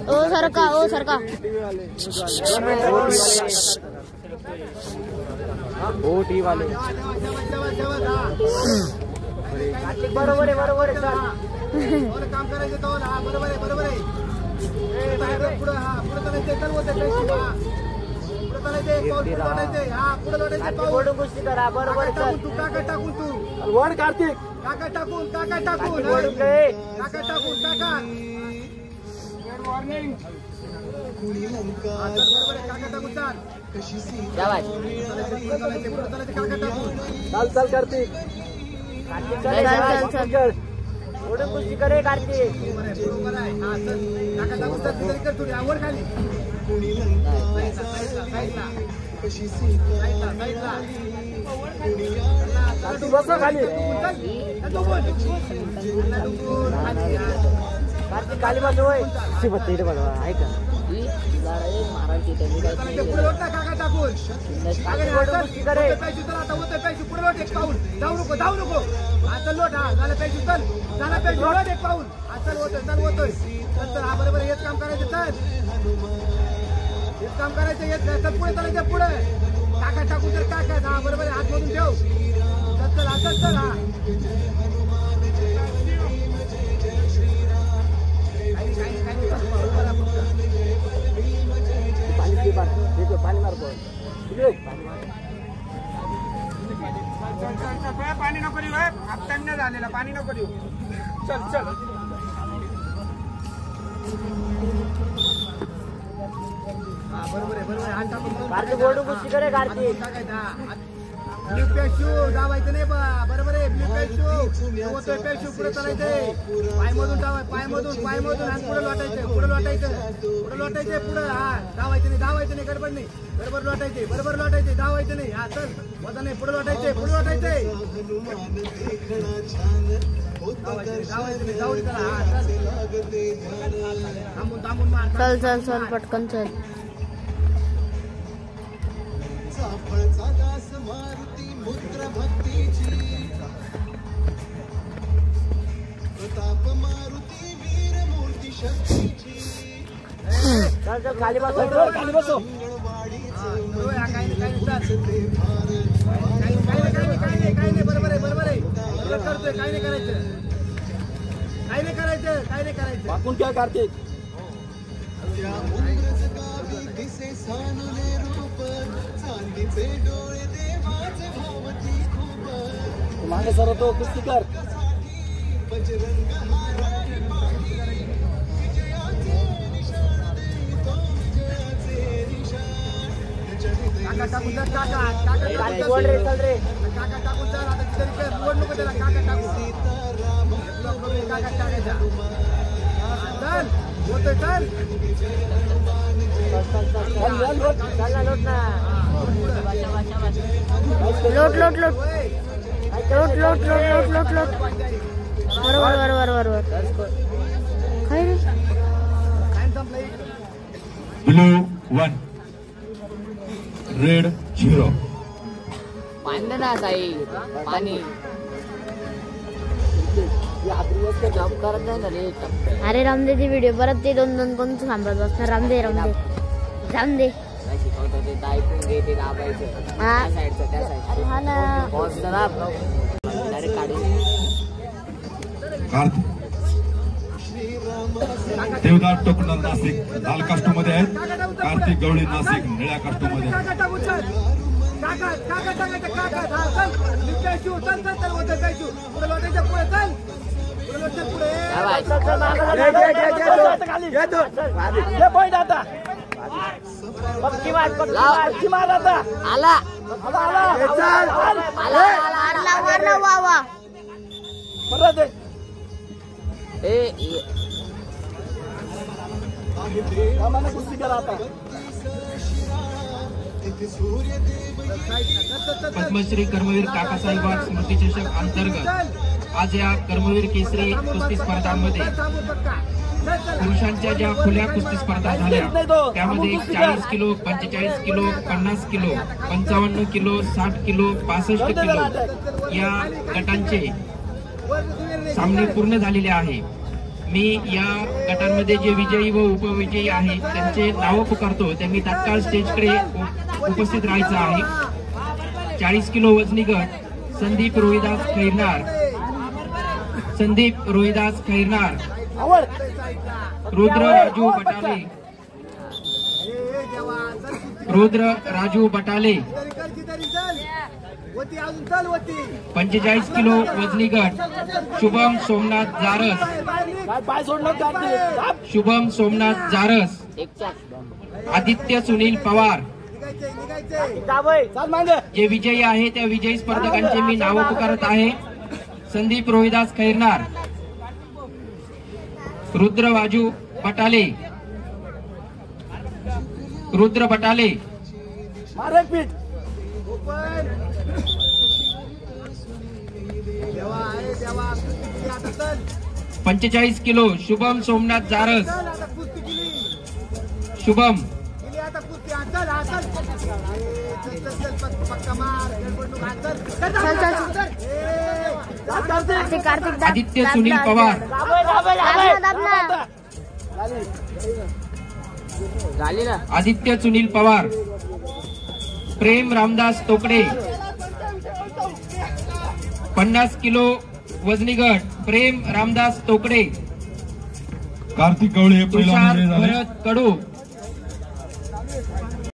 ओ सरका टी वाले बरोबर आहे काम करायचं तो ना बरोबर आहे पुढे चालायचं चल होते पुढे चालायचे हा पुढे लोटायचे गोष्टी करा बरोबर तू काका टाकून तू वड कार्तिक काका टाकून काका वॉर्निंग बरोबर आहे काका टाकून चाल कार्तिक चल ओढून कुस्ती करे कार्तिक बरोबर आहे हा चल काका टाकून तरी कर तू यावर खाली तू बस खाली कार्तिक खाली बस होय बत्ती बनवा आहे का पुढे लोट ना काका टाकून पुढे लोट एक पाऊल जाऊ नको आता लोट हा झालं पाहिजे चल लोट एक पाऊल चल होतोय चल हा बरोबर हेच काम करायचं चल पुढे चालायचं पुढे काका टाकून तर काका हा बरोबर हात मधून ठेव चल असं चल हा पाणी मार पाणी नको देऊ हात झालेला पाणी नको देऊ चल बरोबर आहे हात टाकून ब्ल्यू पेशू दाबायचं नाही बरोबर आहे ब्ल्यू पेशू होतोय पेशू पुढे चालायचंय पायमधून आणि पुढे लोटायचंय पुढे हा धावायचं नाही गडबड नाही बरोबर लोटायचे धावायचं नाही हा चल वजन नाही पुढे लोटायचंय जाऊ थांबून मार चल पटकन चल खाली बसो काही नाही बरोबर आहे करतोय काही नाही करायचं आपण काय कार्तिक मागे सर तो कुस्ती कर काका टाकून चल आता तिथे बोर्ड नको त्याला काका टाकायचा चल होतोय लोट बरोबर काय रे ब्लू 1 रेड 0 पाणी ना ताई पाणी जॉब करत नाही ना रे अरे रामदेची व्हिडिओ परत ते दोन कोण थांबत बसणार रामदे शिकवत होते ऐकून घे ते दाबायचं हा साईडचं त्या साईड हा ना पॉज करा डायरेक्ट काढून देवदार टोकणार नाशिक लाल कास्टूम मध्ये आहेत कार्तिक गवळी नाशिक निळ्या कास्टूम मध्ये पद्मश्री कर्मवीर काकासाहेब वाघ स्मृती चषक अंतर्गत आज या कर्मवीर केसरी कुस्ती स्पर्धांमध्ये पुरुषांच्या ज्या खुल्या कुस्ती स्पर्धा झाल्या त्यामध्ये 40 kilo 45 kilo 50 kilo 55 kilo 60 kilo 65 kilo या गटांचे सामने पूर्ण झालेले आहे। मी या गटांमध्ये जे विजयी व उपविजयी आहेत त्यांचे नावं पुकारतो. त्यांनी तात्काळ स्टेजकडे उपस्थित राहायचं आहे. 40 किलो वजनी गट संदीप रोहिदास खैरनार, संदीप रोहिदास खैरनार, रुद्र राजू बटाले, रुद्र राजू बटाले. 45 किलो वजनी गट शुभम सोमनाथ जारस, पाय सोडलं कार्तिक. शुभम सोमनाथ जारस, आदित्य सुनील पवार. चाल मागे. जे विजयी आहे त्या विजयी स्पर्धकांचे मी नाव पुकारत आहे. संदीप रोहिदास खैरनार, रुद्र राजू बटाले, रुद्र बटाले, मार एक पीठ. देवा आहे देवा, कुस्ती केली आता चल. 45 किलो शुभम सोमनाथ जारस, चल आता कुस्ती केली. शुभम. केली आता कुस्ती. हा, चल हा, चल. चल चल चल पक्का मार. गडबड हा, चल. चल, चल. कार्तिक दाब, आदित्य दाब, सुनील दाब, पवार, दाब ना. झाली ना. आदित्य सुनील पवार, प्रेम रामदास तोकडे. 50 किलो वजनी गट प्रेम रामदास तोकडे, कार्तिक गवळे पहिला तुषार विजयी झाले. भरत कडू,